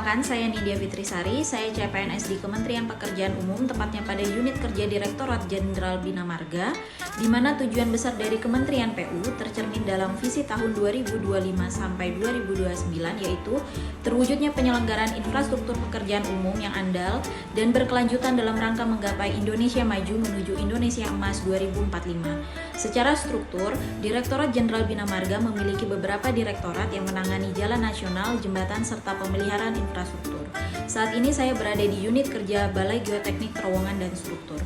Perkenalkan, saya Nidya Fitrisari, saya CPNS di Kementerian Pekerjaan Umum, tepatnya pada unit kerja Direktorat Jenderal Bina Marga, di mana tujuan besar dari Kementerian PU tercermin dalam visi tahun 2025 sampai 2029, yaitu terwujudnya penyelenggaraan infrastruktur pekerjaan umum yang andal dan berkelanjutan dalam rangka menggapai Indonesia Maju menuju Indonesia Emas 2045. Secara struktur, Direktorat Jenderal Bina Marga memiliki beberapa direktorat yang menangani jalan nasional, jembatan, serta pemeliharaan infrastruktur. Saat ini saya berada di unit kerja Balai Geoteknik Terowongan dan Struktur.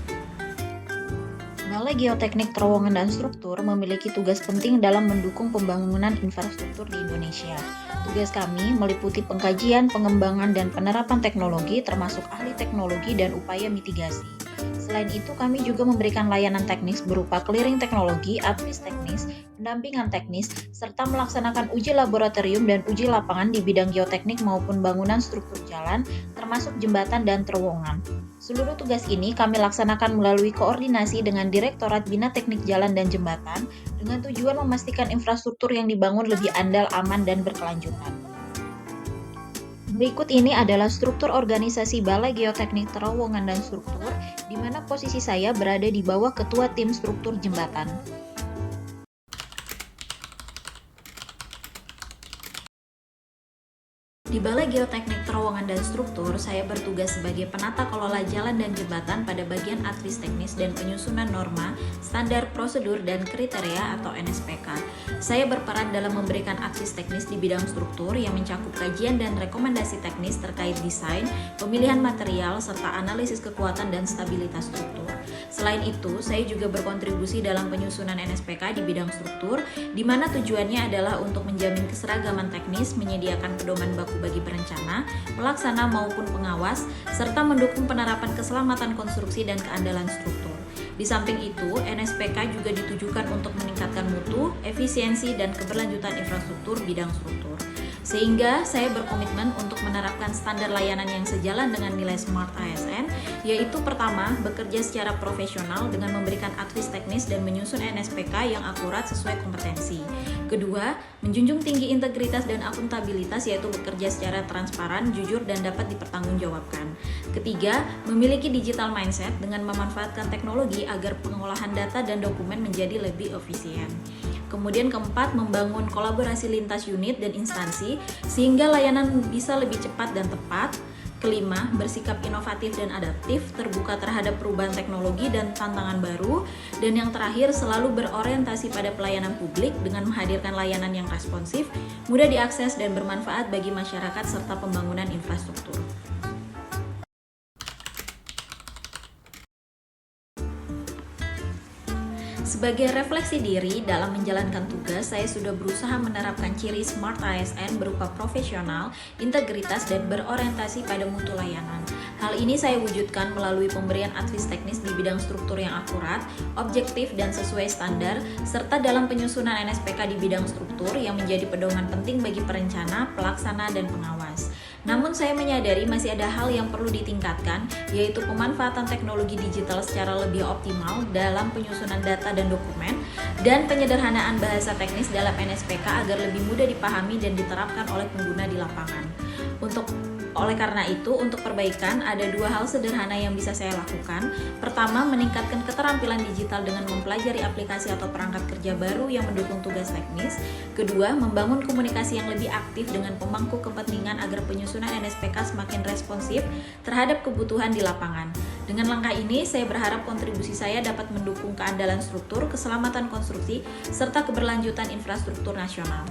Balai Geoteknik Terowongan dan Struktur memiliki tugas penting dalam mendukung pembangunan infrastruktur di Indonesia. Tugas kami meliputi pengkajian, pengembangan, dan penerapan teknologi termasuk ahli teknologi dan upaya mitigasi. Selain itu, kami juga memberikan layanan teknis berupa clearing teknologi, advis teknis, pendampingan teknis, serta melaksanakan uji laboratorium dan uji lapangan di bidang geoteknik maupun bangunan struktur jalan, termasuk jembatan dan terowongan. Seluruh tugas ini kami laksanakan melalui koordinasi dengan Direktorat Bina Teknik Jalan dan Jembatan dengan tujuan memastikan infrastruktur yang dibangun lebih andal, aman, dan berkelanjutan. Berikut ini adalah struktur organisasi Balai Geoteknik Terowongan dan Struktur, di mana posisi saya berada di bawah Ketua Tim Struktur Jembatan. Di Balai Geoteknik Terowongan dan Struktur, saya bertugas sebagai penata kelola jalan dan jembatan pada bagian advis teknis dan penyusunan norma, standar, prosedur, dan kriteria atau NSPK. Saya berperan dalam memberikan advis teknis di bidang struktur yang mencakup kajian dan rekomendasi teknis terkait desain, pemilihan material, serta analisis kekuatan dan stabilitas struktur. Selain itu, saya juga berkontribusi dalam penyusunan NSPK di bidang struktur, di mana tujuannya adalah untuk menjamin keseragaman teknis, menyediakan pedoman baku bagi perencana, pelaksana maupun pengawas, serta mendukung penerapan keselamatan konstruksi dan keandalan struktur. Di samping itu, NSPK juga ditujukan untuk meningkatkan mutu, efisiensi, dan keberlanjutan infrastruktur bidang struktur. Sehingga saya berkomitmen untuk menerapkan standar layanan yang sejalan dengan nilai SMART ASN, yaitu pertama, bekerja secara profesional dengan memberikan advis teknis dan menyusun NSPK yang akurat sesuai kompetensi. Kedua, menjunjung tinggi integritas dan akuntabilitas, yaitu bekerja secara transparan, jujur, dan dapat dipertanggungjawabkan. Ketiga, memiliki digital mindset dengan memanfaatkan teknologi agar pengolahan data dan dokumen menjadi lebih efisien. Kemudian keempat, membangun kolaborasi lintas unit dan instansi sehingga layanan bisa lebih cepat dan tepat. Kelima, bersikap inovatif dan adaptif, terbuka terhadap perubahan teknologi dan tantangan baru. Dan yang terakhir, selalu berorientasi pada pelayanan publik dengan menghadirkan layanan yang responsif, mudah diakses dan bermanfaat bagi masyarakat serta pembangunan infrastruktur. Sebagai refleksi diri dalam menjalankan tugas, saya sudah berusaha menerapkan ciri SMART ASN berupa profesional, integritas, dan berorientasi pada mutu layanan. Hal ini saya wujudkan melalui pemberian advis teknis di bidang struktur yang akurat, objektif, dan sesuai standar, serta dalam penyusunan NSPK di bidang struktur yang menjadi pedoman penting bagi perencana, pelaksana, dan pengawas. Namun saya menyadari masih ada hal yang perlu ditingkatkan, yaitu pemanfaatan teknologi digital secara lebih optimal dalam penyusunan data dan dokumen, dan penyederhanaan bahasa teknis dalam NSPK agar lebih mudah dipahami dan diterapkan oleh pengguna di lapangan. Oleh karena itu, untuk perbaikan, ada dua hal sederhana yang bisa saya lakukan. Pertama, meningkatkan keterampilan digital dengan mempelajari aplikasi atau perangkat kerja baru yang mendukung tugas teknis. Kedua, membangun komunikasi yang lebih aktif dengan pemangku kepentingan agar penyusunan NSPK semakin responsif terhadap kebutuhan di lapangan. Dengan langkah ini, saya berharap kontribusi saya dapat mendukung keandalan struktur, keselamatan konstruksi, serta keberlanjutan infrastruktur nasional.